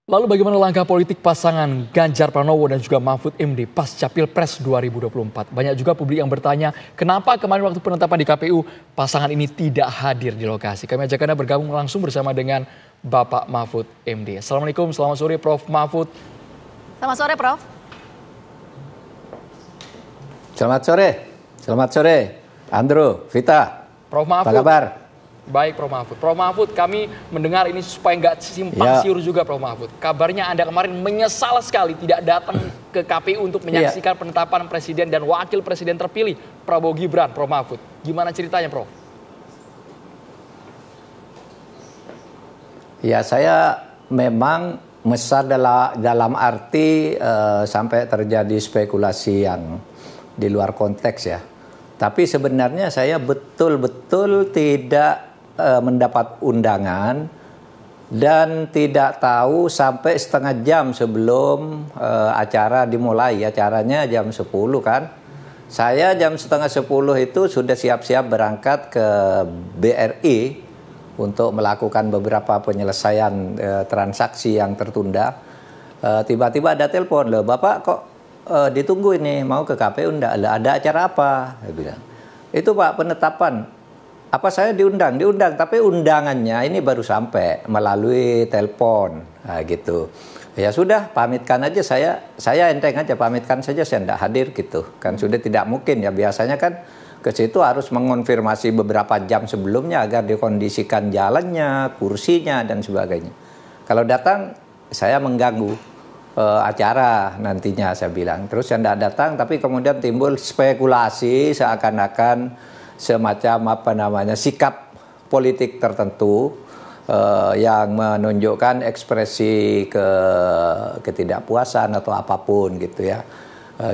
Lalu bagaimana langkah politik pasangan Ganjar Pranowo dan juga Mahfud MD pasca Pilpres 2024? Banyak juga publik yang bertanya, kenapa kemarin waktu penetapan di KPU pasangan ini tidak hadir di lokasi? Kami ajak Anda bergabung langsung bersama dengan Bapak Mahfud MD. Assalamualaikum, selamat sore Prof. Mahfud. Selamat sore Prof. Selamat sore Andrew, Vita. Prof. Mahfud. Apa kabar? Baik Prof. Mahfud. Prof. Mahfud, kami mendengar ini supaya nggak simpang siur juga Prof. Mahfud. Kabarnya Anda kemarin menyesal sekali tidak datang ke KPU untuk menyaksikan penetapan Presiden dan Wakil Presiden terpilih Prabowo Gibran, Prof. Mahfud. Gimana ceritanya Prof? Ya, saya memang mesar dalam arti sampai terjadi spekulasi yang di luar konteks ya. Tapi sebenarnya saya betul-betul tidak mendapat undangan dan tidak tahu sampai setengah jam sebelum acara dimulai. Acaranya jam 10 kan. Saya jam setengah 10 itu sudah siap-siap berangkat ke BRI untuk melakukan beberapa penyelesaian transaksi yang tertunda. Tiba-tiba ada telepon, loh Bapak kok ditunggu ini, mau ke KPU enggak? Ada acara apa? Saya bilang. Itu Pak, penetapan. Apa saya diundang, tapi undangannya ini baru sampai melalui telepon, nah, gitu. Ya sudah, pamitkan aja saya enteng aja, pamitkan saja saya tidak hadir gitu. Kan sudah tidak mungkin ya, biasanya kan ke situ harus mengonfirmasi beberapa jam sebelumnya agar dikondisikan jalannya, kursinya dan sebagainya. Kalau datang saya mengganggu acara nantinya saya bilang. Terus saya tidak datang, tapi kemudian timbul spekulasi seakan-akan semacam sikap politik tertentu yang menunjukkan ekspresi ketidakpuasan atau apapun gitu ya.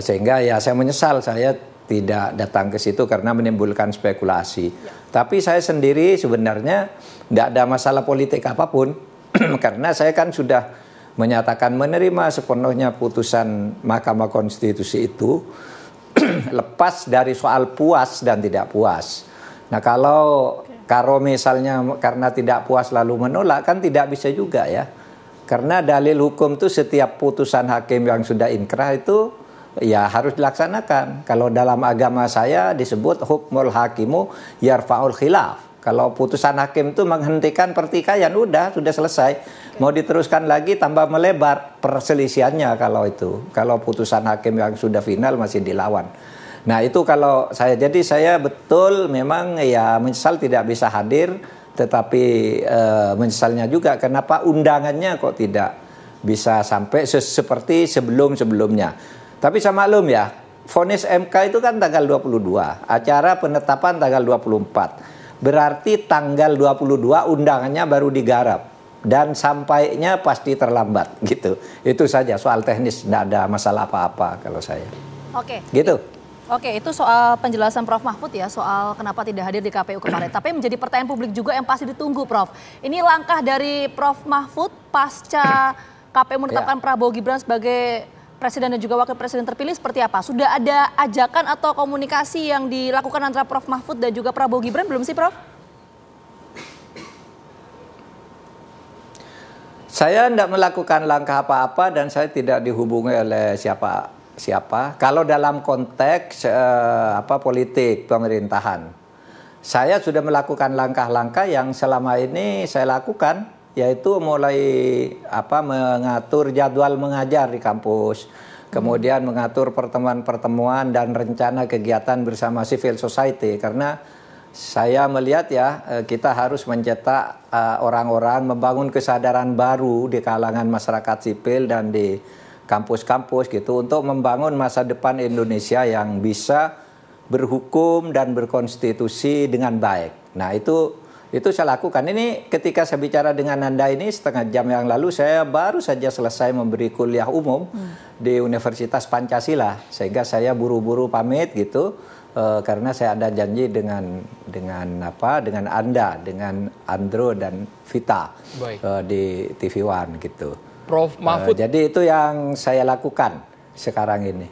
Sehingga ya saya menyesal saya tidak datang ke situ karena menimbulkan spekulasi. Tapi saya sendiri sebenarnya tidak ada masalah politik apapun karena saya kan sudah menyatakan menerima sepenuhnya putusan Mahkamah Konstitusi itu. Lepas dari soal puas dan tidak puas. Nah kalau misalnya karena tidak puas lalu menolak kan tidak bisa juga ya. Karena dalil hukum itu setiap putusan hakim yang sudah inkrah itu ya harus dilaksanakan. Kalau dalam agama saya disebut hukmul hakimu yarfa'ul khilaf. Kalau putusan hakim itu menghentikan pertikaian, sudah selesai. Mau diteruskan lagi tambah melebar perselisihannya kalau itu. Kalau putusan hakim yang sudah final masih dilawan. Nah itu kalau jadi saya betul memang ya menyesal tidak bisa hadir. Tetapi menyesalnya juga kenapa undangannya kok tidak bisa sampai seperti sebelum-sebelumnya. Tapi saya maklum ya, vonis MK itu kan tanggal 22. Acara penetapan tanggal 24. Berarti tanggal 22 undangannya baru digarap dan sampainya pasti terlambat gitu. Itu saja soal teknis, tidak ada masalah apa-apa kalau saya. Oke. Gitu. Oke, itu soal penjelasan Prof. Mahfud ya soal kenapa tidak hadir di KPU kemarin. Tapi menjadi pertanyaan publik juga yang pasti ditunggu Prof. Ini langkah dari Prof. Mahfud pasca KPU menetapkan Prabowo Gibran sebagai Presiden dan juga Wakil Presiden terpilih seperti apa? Sudah ada ajakan atau komunikasi yang dilakukan antara Prof. Mahfud dan juga Prabowo Gibran belum sih Prof? Saya tidak melakukan langkah apa-apa dan saya tidak dihubungi oleh siapa. Kalau dalam konteks politik pemerintahan, saya sudah melakukan langkah-langkah yang selama ini saya lakukan. Yaitu mulai mengatur jadwal mengajar di kampus, kemudian mengatur pertemuan-pertemuan dan rencana kegiatan bersama civil society. Karena saya melihat ya kita harus mencetak orang-orang membangun kesadaran baru di kalangan masyarakat sipil dan di kampus-kampus gitu untuk membangun masa depan Indonesia yang bisa berhukum dan berkonstitusi dengan baik. Nah itu saya lakukan. Ini ketika saya bicara dengan Anda ini setengah jam yang lalu saya baru saja selesai memberi kuliah umum di Universitas Pancasila. Sehingga saya buru-buru pamit gitu karena saya ada janji dengan Anda, dengan Andrew dan Vita di TV One gitu. Prof. Mahfud. Jadi itu yang saya lakukan sekarang ini.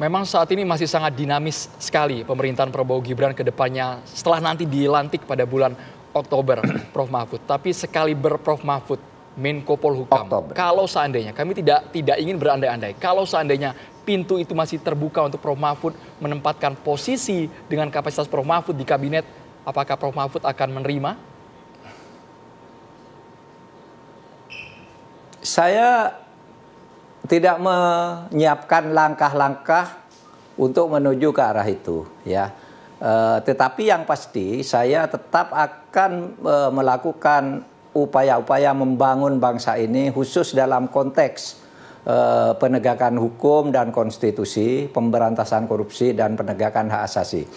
Memang saat ini masih sangat dinamis sekali pemerintahan Prabowo Gibran ke depannya setelah nanti dilantik pada bulan Oktober, Prof. Mahfud. Tapi sekali Prof. Mahfud Menko Polhukam. Oktober. Kalau seandainya, kami tidak ingin berandai-andai, kalau seandainya pintu itu masih terbuka untuk Prof Mahfud menempatkan posisi dengan kapasitas Prof Mahfud di kabinet, apakah Prof Mahfud akan menerima? Saya tidak menyiapkan langkah-langkah untuk menuju ke arah itu, ya. Tetapi yang pasti saya tetap akan melakukan upaya-upaya membangun bangsa ini khusus dalam konteks penegakan hukum dan konstitusi, pemberantasan korupsi dan penegakan hak asasi.